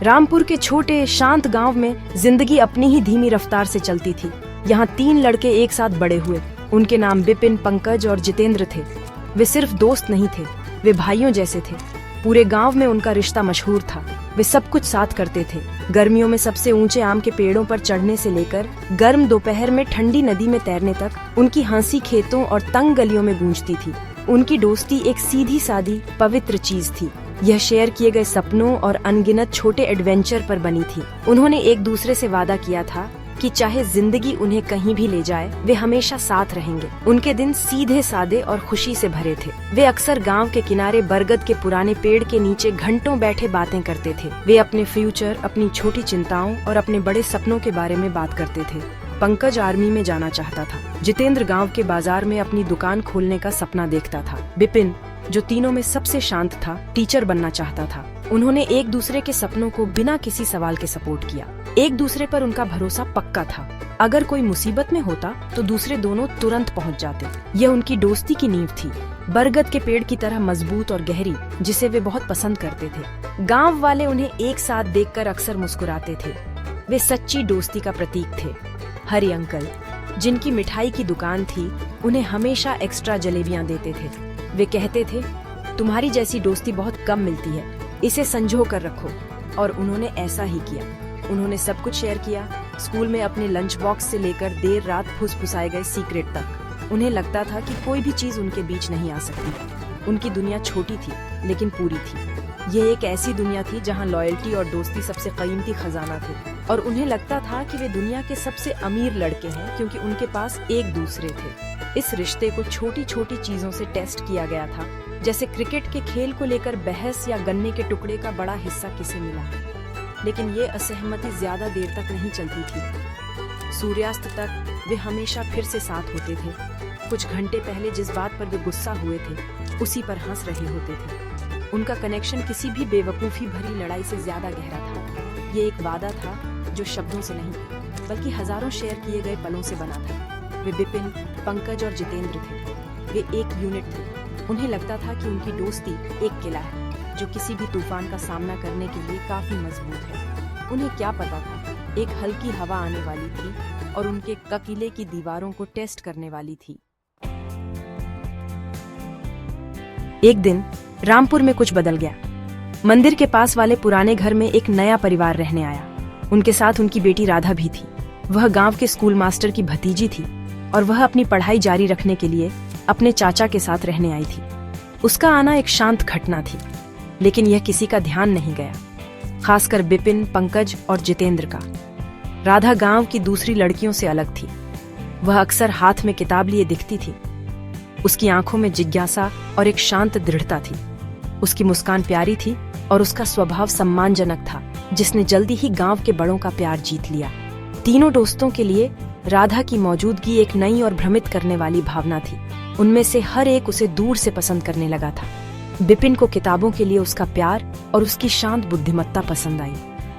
रामपुर के छोटे शांत गांव में जिंदगी अपनी ही धीमी रफ्तार से चलती थी। यहाँ 3 लड़के एक साथ बड़े हुए। उनके नाम बिपिन, पंकज और जितेंद्र थे। वे सिर्फ दोस्त नहीं थे, वे भाइयों जैसे थे। पूरे गांव में उनका रिश्ता मशहूर था। वे सब कुछ साथ करते थे। गर्मियों में सबसे ऊंचे आम के पेड़ों पर चढ़ने से लेकर गर्म दोपहर में ठंडी नदी में तैरने तक उनकी हंसी खेतों और तंग गलियों में गूंजती थी। उनकी दोस्ती एक सीधी सादी पवित्र चीज थी। यह शेयर किए गए सपनों और अनगिनत छोटे एडवेंचर पर बनी थी। उन्होंने एक दूसरे से वादा किया था कि चाहे जिंदगी उन्हें कहीं भी ले जाए, वे हमेशा साथ रहेंगे। उनके दिन सीधे सादे और खुशी से भरे थे। वे अक्सर गांव के किनारे बरगद के पुराने पेड़ के नीचे घंटों बैठे बातें करते थे। वे अपने फ्यूचर, अपनी छोटी चिंताओं और अपने बड़े सपनों के बारे में बात करते थे। पंकज आर्मी में जाना चाहता था। जितेंद्र गांव के बाजार में अपनी दुकान खोलने का सपना देखता था। बिपिन, जो तीनों में सबसे शांत था, टीचर बनना चाहता था। उन्होंने एक दूसरे के सपनों को बिना किसी सवाल के सपोर्ट किया। एक दूसरे पर उनका भरोसा पक्का था। अगर कोई मुसीबत में होता तो दूसरे दोनों तुरंत पहुंच जाते। यह उनकी दोस्ती की नींव थी, बरगद के पेड़ की तरह मजबूत और गहरी, जिसे वे बहुत पसंद करते थे। गांव वाले उन्हें एक साथ देखकर अक्सर मुस्कुराते थे। वे सच्ची दोस्ती का प्रतीक थे। हरि अंकल, जिनकी मिठाई की दुकान थी, उन्हें हमेशा एक्स्ट्रा जलेबियां देते थे। वे कहते थे, तुम्हारी जैसी दोस्ती बहुत कम मिलती है, इसे संजो कर रखो। और उन्होंने ऐसा ही किया। उन्होंने सब कुछ शेयर किया, स्कूल में अपने लंच बॉक्स से लेकर देर रात फुसफुसाए गए सीक्रेट तक। उन्हें लगता था कि कोई भी चीज उनके बीच नहीं आ सकती। उनकी दुनिया छोटी थी लेकिन पूरी थी। यह एक ऐसी दुनिया थी जहां लॉयल्टी और दोस्ती सबसे कीमती खजाना थे। और उन्हें लगता था कि वे दुनिया के सबसे अमीर लड़के हैं क्योंकि उनके पास एक दूसरे थे। इस रिश्ते को छोटी छोटी चीजों से टेस्ट किया गया था, जैसे क्रिकेट के खेल को लेकर बहस या गन्ने के टुकड़े का बड़ा हिस्सा किसे मिला। लेकिन ये असहमति ज्यादा देर तक नहीं चलती थी। सूर्यास्त तक वे हमेशा फिर से साथ होते थे। कुछ घंटे पहले जिस बात पर वे गुस्सा हुए थे, उसी पर हंस रहे होते थे। उनका कनेक्शन किसी भी बेवकूफी भरी लड़ाई से ज्यादा गहरा था। ये एक वादा था जो शब्दों से नहीं बल्कि हजारों शेयर किए गए पलों से बना था। वे बिपिन, पंकज और जितेंद्र थे। वे एक यूनिट थे। उन्हें लगता था कि उनकी दोस्ती एक किला है जो किसी भी तूफान का सामना करने के लिए काफी मजबूत है। उन्हें क्या पता था, एक हल्की हवा आने वाली थी और उनके किले की दीवारों को टेस्ट करने वाली थी। एक दिन रामपुर में कुछ बदल गया। मंदिर के पास वाले पुराने घर में एक नया परिवार रहने आया। उनके साथ उनकी बेटी राधा भी थी। वह गांव के स्कूल मास्टर की भतीजी थी और वह अपनी पढ़ाई जारी रखने के लिए अपने चाचा के साथ रहने आई थी। उसका आना एक शांत घटना थी, लेकिन यह किसी का ध्यान नहीं गया, खासकर बिपिन, पंकज और जितेंद्र का। राधा गांव की दूसरी लड़कियों से अलग थी। वह अक्सर हाथ में किताब लिए दिखती थी। उसकी आंखों में जिज्ञासा और एक शांत दृढ़ता थी। उसकी मुस्कान प्यारी थी और उसका स्वभाव सम्मानजनक था, जिसने जल्दी ही गांव के बड़ों का प्यार जीत लिया। तीनों दोस्तों के लिए राधा की मौजूदगी एक नई और भ्रमित करने वाली भावना थी। उनमें से हर एक उसे दूर से पसंद करने लगा था। बिपिन को किताबों के लिए उसका प्यार और उसकी शांत बुद्धिमत्ता पसंद आई।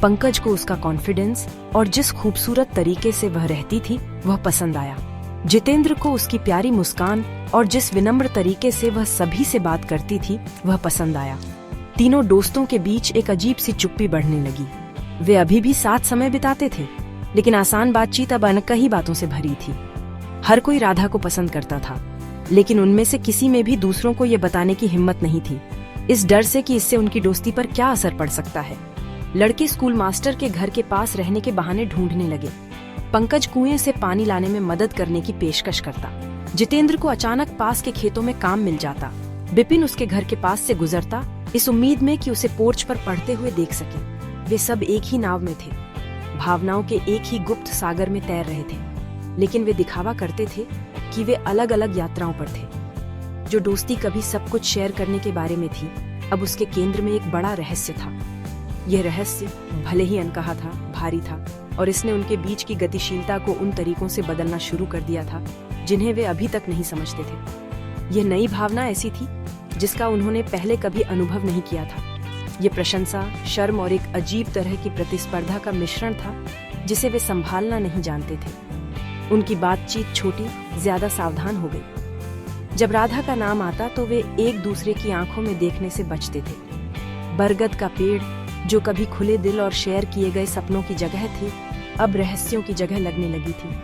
पंकज को उसका कॉन्फिडेंस और जिस खूबसूरत तरीके से वह रहती थी वह पसंद आया। जितेंद्र को उसकी प्यारी मुस्कान और जिस विनम्र तरीके से वह सभी से बात करती थी वह पसंद आया। तीनों दोस्तों के बीच एक अजीब सी चुप्पी बढ़ने लगी। वे अभी भी साथ समय बिताते थे, लेकिन आसान बातचीत अब अनकही बातों से भरी थी। हर कोई राधा को पसंद करता था, लेकिन उनमें से किसी में भी दूसरों को ये बताने की हिम्मत नहीं थी, इस डर से कि इससे उनकी दोस्ती पर क्या असर पड़ सकता है। लड़के स्कूल मास्टर के घर के पास रहने के बहाने ढूंढने लगे। पंकज कुएं से पानी लाने में मदद करने की पेशकश करता। जितेंद्र को अचानक पास के खेतों में काम मिल जाता। बिपिन उसके घर के पास से गुजरता, इस उम्मीद में कि उसे पोर्च पर पढ़ते हुए देख सके। वे सब एक ही नाव में थे, भावनाओं के एक ही गुप्त सागर में तैर रहे थे, लेकिन वे दिखावा करते थे कि वे अलग अलग यात्राओं पर थे। जो दोस्ती कभी सब कुछ शेयर करने के बारे में थी, अब उसके केंद्र में एक बड़ा रहस्य था। यह रहस्य भले ही अनकहा था, भारी था, और इसने उनके बीच की गतिशीलता को उन तरीकों से बदलना शुरू कर दिया था जिन्हें वे अभी तक नहीं समझते थे। यह नई भावना ऐसी थी जिसका उन्होंने पहले कभी अनुभव नहीं किया था। ये प्रशंसा, शर्म और एक अजीब तरह की प्रतिस्पर्धा का मिश्रण था जिसे वे संभालना नहीं जानते थे। उनकी बातचीत छोटी, ज्यादा सावधान हो गई। जब राधा का नाम आता तो वे एक दूसरे की आंखों में देखने से बचते थे। बरगद का पेड़ जो कभी खुले दिल और शेयर किए गए सपनों की जगह थी, अब रहस्यों की जगह लगने लगी थी।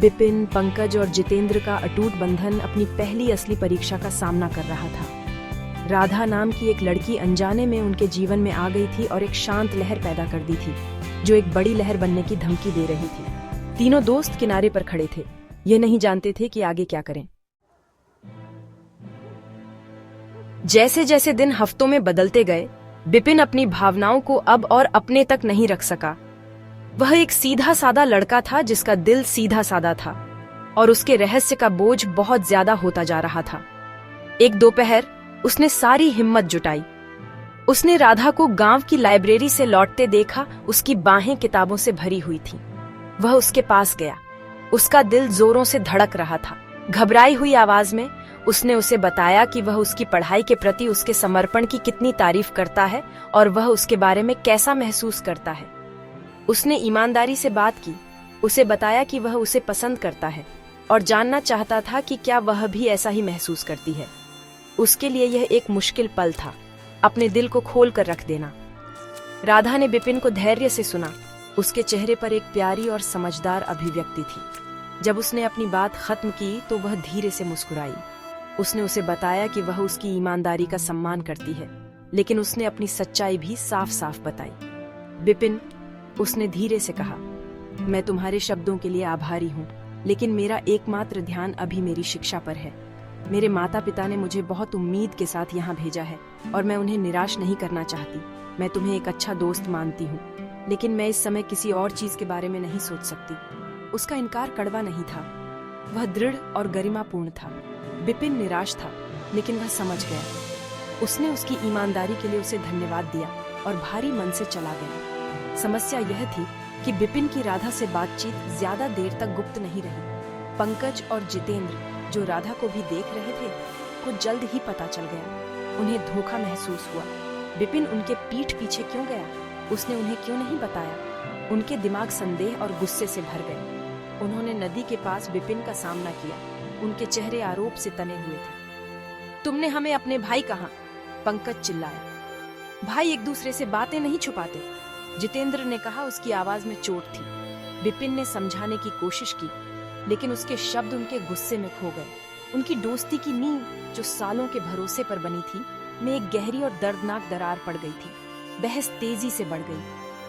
बिपिन, पंकज और जितेंद्र का अटूट बंधन अपनी पहली असली परीक्षा का सामना कर रहा था। राधा नाम की एक लड़की अनजाने में उनके जीवन में आ गई थी और एक शांत लहर पैदा कर दी थी, जो एक बड़ी लहर बनने की धमकी दे रही थी। तीनों दोस्त किनारे पर खड़े थे, ये नहीं जानते थे कि आगे क्या करें। जैसे जैसे दिन हफ्तों में बदलते गए, बिपिन अपनी भावनाओं को अब और अपने तक नहीं रख सका। वह एक सीधा सादा लड़का था जिसका दिल सीधा सादा था, और उसके रहस्य का बोझ बहुत ज्यादा होता जा रहा था। एक दोपहर उसने सारी हिम्मत जुटाई। उसने राधा को गांव की लाइब्रेरी से लौटते देखा। उसकी बाहें किताबों से भरी हुई थीं। वह उसके पास गया। उसका दिल जोरों से धड़क रहा था। घबराई हुई आवाज में उसने उसे बताया कि वह उसकी पढ़ाई के प्रति उसके समर्पण की कितनी तारीफ करता है और वह उसके बारे में कैसा महसूस करता है। उसने ईमानदारी से बात की, उसे बताया कि वह उसे पसंद करता है और जानना चाहता था कि क्या वह भी ऐसा ही महसूस करती है। उसके लिए यह एक मुश्किल पल था, अपने दिल को खोल कर रख देना। राधा ने बिपिन को धैर्य से सुना। उसके चेहरे पर एक प्यारी और समझदार अभिव्यक्ति थी। जब उसने अपनी बात खत्म की तो वह धीरे से मुस्कुराई। उसने उसे बताया कि वह उसकी ईमानदारी का सम्मान करती है, लेकिन उसने अपनी सच्चाई भी साफ साफ बताई। बिपिन, उसने धीरे से कहा, मैं तुम्हारे शब्दों के लिए आभारी हूँ, लेकिन मेरा एकमात्र ध्यान अभी मेरी शिक्षा पर है। मेरे माता पिता ने मुझे बहुत उम्मीद के साथ यहाँ भेजा है और मैं उन्हें निराश नहीं करना चाहती। मैं तुम्हें एक अच्छा दोस्त मानती हूँ, लेकिन मैं इस समय किसी और चीज के बारे में नहीं सोच सकती। उसका इनकार कड़वा नहीं था, वह दृढ़ और गरिमापूर्ण था। बिपिन निराश था, लेकिन वह समझ गया। उसने उसकी ईमानदारी के लिए उसे धन्यवाद दिया और भारी मन से चला गया। समस्या यह थी कि बिपिन की राधा से बातचीत ज्यादा देर तक गुप्त नहीं रही। पंकज और जितेंद्र, जो राधा को भी देख रहे थे, को जल्द ही पता चल गया। उन्हें धोखा महसूस हुआ। बिपिन उनके पीठ पीछे क्यों गया? उसने उन्हें क्यों नहीं बताया? उनके दिमाग संदेह और गुस्से से भर गए। उन्होंने नदी के पास बिपिन का सामना किया। उनके चेहरे आरोप से तने हुए थे। तुमने हमें अपने भाई कहा? पंकज चिल्लाया। भाई एक दूसरे से बातें नहीं छुपाते, जितेंद्र ने कहा। उसकी आवाज में चोट थी। बिपिन ने समझाने की कोशिश की, लेकिन उसके शब्द उनके गुस्से में खो गए। उनकी दोस्ती की नींव, जो सालों के भरोसे पर बनी थी, में एक गहरी और दर्दनाक दरार पड़ गई थी। बहस तेजी से बढ़ गई।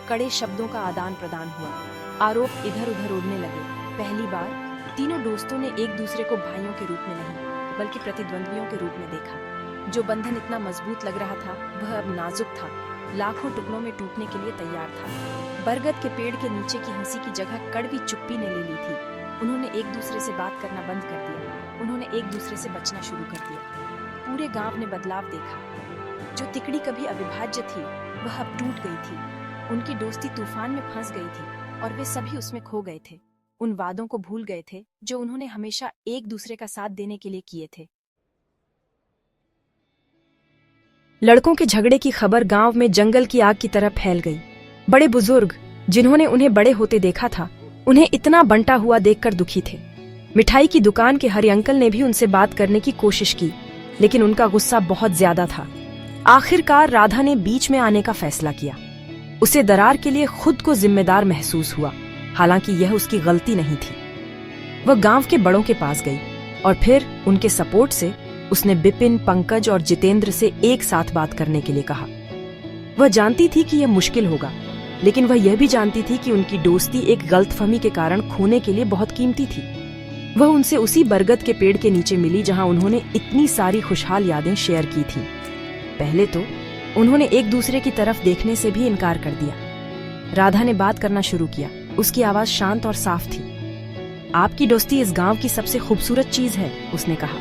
कड़े शब्दों का आदान प्रदान हुआ। आरोप इधर उधर उड़ने लगे। पहली बार तीनों दोस्तों ने एक दूसरे को भाइयों के रूप में नहीं, बल्कि प्रतिद्वंद्वियों के रूप में देखा। जो बंधन इतना मजबूत लग रहा था, वह अब नाजुक था, लाखों टुकड़ों में टूटने के लिए तैयार था। बरगद के पेड़ के नीचे की हंसी की जगह कड़वी चुप्पी ने ले ली थी। उन्होंने एक दूसरे से बात करना बंद कर दिया। उन्होंने एक दूसरे से बचना शुरू कर दिया। पूरे गांव ने बदलाव देखा। जो तिकड़ी कभी अविभाज्य थी, वह अब टूट गई थी। उनकी दोस्ती तूफान में फंस गई थी और वे सभी उसमें खो गए थे। उन वादों को भूल गए थे जो उन्होंने हमेशा एक दूसरे का साथ देने के लिए किए थे। लड़कों के झगड़े की खबर गांव में जंगल की आग की तरह फैल गई। बड़े बुजुर्ग, जिन्होंने उन्हें बड़े होते देखा था, उन्हें इतना बंटा हुआ देखकर दुखी थे। मिठाई की दुकान के हरि अंकल ने भी उनसे बात करने की कोशिश की, लेकिन उनका गुस्सा बहुत ज्यादा था। आखिरकार राधा ने बीच में आने का फैसला किया। उसे दरार के लिए खुद को जिम्मेदार महसूस हुआ, हालांकि यह उसकी गलती नहीं थी। वह गांव के बड़ों के पास गई और फिर उनके सपोर्ट से उसने बिपिन, पंकज और जितेंद्र से एक साथ बात करने के लिए कहा। वह जानती थी कि यह मुश्किल होगा, लेकिन वह यह भी जानती थी कि उनकी दोस्ती एक गलतफहमी के कारण खोने के लिए बहुत कीमती थी। वह उनसे उसी बरगद के पेड़ के नीचे मिली जहां उन्होंने इतनी सारी खुशहाल यादें शेयर की थीं। पहले तो उन्होंने एक दूसरे की तरफ देखने से भी इनकार कर दिया। राधा ने बात करना शुरू किया। उसकी आवाज शांत और साफ थी। आपकी दोस्ती इस गांव की सबसे खूबसूरत चीज है, उसने कहा।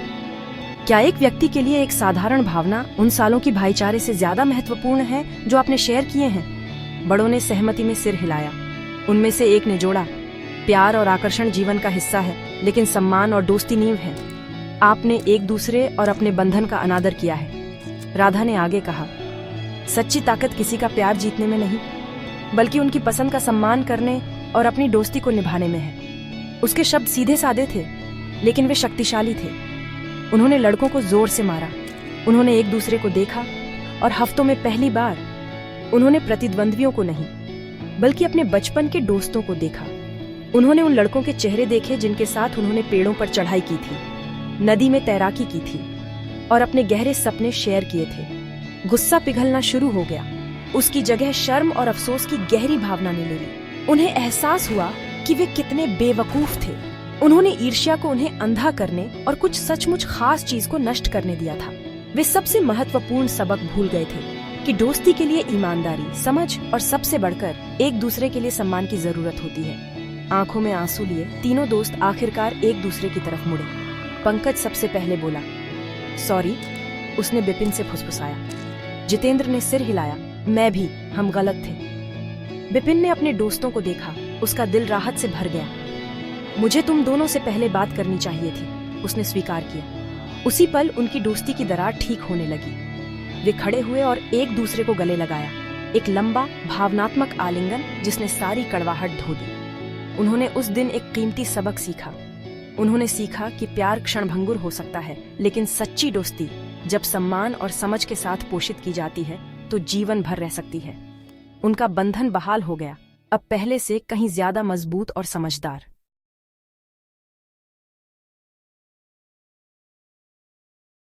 क्या एक व्यक्ति के लिए एक साधारण भावना उन सालों की भाईचारे से ज्यादा महत्वपूर्ण है जो आपने शेयर किए हैं? बड़ों ने सहमति में सिर हिलाया। उनमें से एक ने जोड़ा, प्यार और आकर्षण जीवन का हिस्सा है, लेकिन सम्मान और दोस्ती नींव है। आपने एक दूसरे और अपने बंधन का अनादर किया है। राधा ने आगे कहा, सच्ची ताकत किसी का प्यार जीतने में नहीं, बल्कि उनकी पसंद का सम्मान करने और अपनी दोस्ती को निभाने में है। उसके शब्द सीधे सादे थे, लेकिन वे शक्तिशाली थे। उन्होंने लड़कों को जोर से मारा। उन्होंने एक दूसरे को देखा और हफ्तों में पहली बार उन्होंने प्रतिद्वंद्वियों को नहीं, बल्कि अपने बचपन के दोस्तों को देखा। उन्होंने उन लड़कों के चेहरे देखे जिनके साथ उन्होंने पेड़ों पर चढ़ाई की थी, नदी में तैराकी की थी और अपने गहरे सपने शेयर किए थे। गुस्सा पिघलना शुरू हो गया। उसकी जगह शर्म और अफसोस की गहरी भावना ने ले ली। उन्हें एहसास हुआ कि वे कितने बेवकूफ थे। उन्होंने ईर्ष्या को उन्हें अंधा करने और कुछ सचमुच खास चीज को नष्ट करने दिया था। वे सबसे महत्वपूर्ण सबक भूल गए थे कि दोस्ती के लिए ईमानदारी, समझ और सबसे बढ़कर एक दूसरे के लिए सम्मान की जरूरत होती है। आंखों में आंसू लिए तीनों दोस्त आखिरकार एक दूसरे की तरफ मुड़े। पंकज सबसे पहले बोला, सॉरी। उसने विपिन से फुसफुसाया। जितेंद्र ने सिर हिलाया, मैं भी, हम गलत थे। विपिन ने अपने दोस्तों को देखा। उसका दिल राहत से भर गया। मुझे तुम दोनों से पहले बात करनी चाहिए थी, उसने स्वीकार किया। उसी पल उनकी दोस्ती की दरार ठीक होने लगी। वे खड़े हुए और एक दूसरे को गले लगाया। एक लंबा भावनात्मक आलिंगन जिसने सारी कड़वाहट धो दी। उन्होंने उस दिन एक कीमती सबक सीखा। उन्होंने सीखा कि प्यार क्षणभंगुर हो सकता है, लेकिन सच्ची दोस्ती जब सम्मान और समझ के साथ पोषित की जाती है तो जीवन भर रह सकती है। उनका बंधन बहाल हो गया, अब पहले से कहीं ज्यादा मजबूत और समझदार।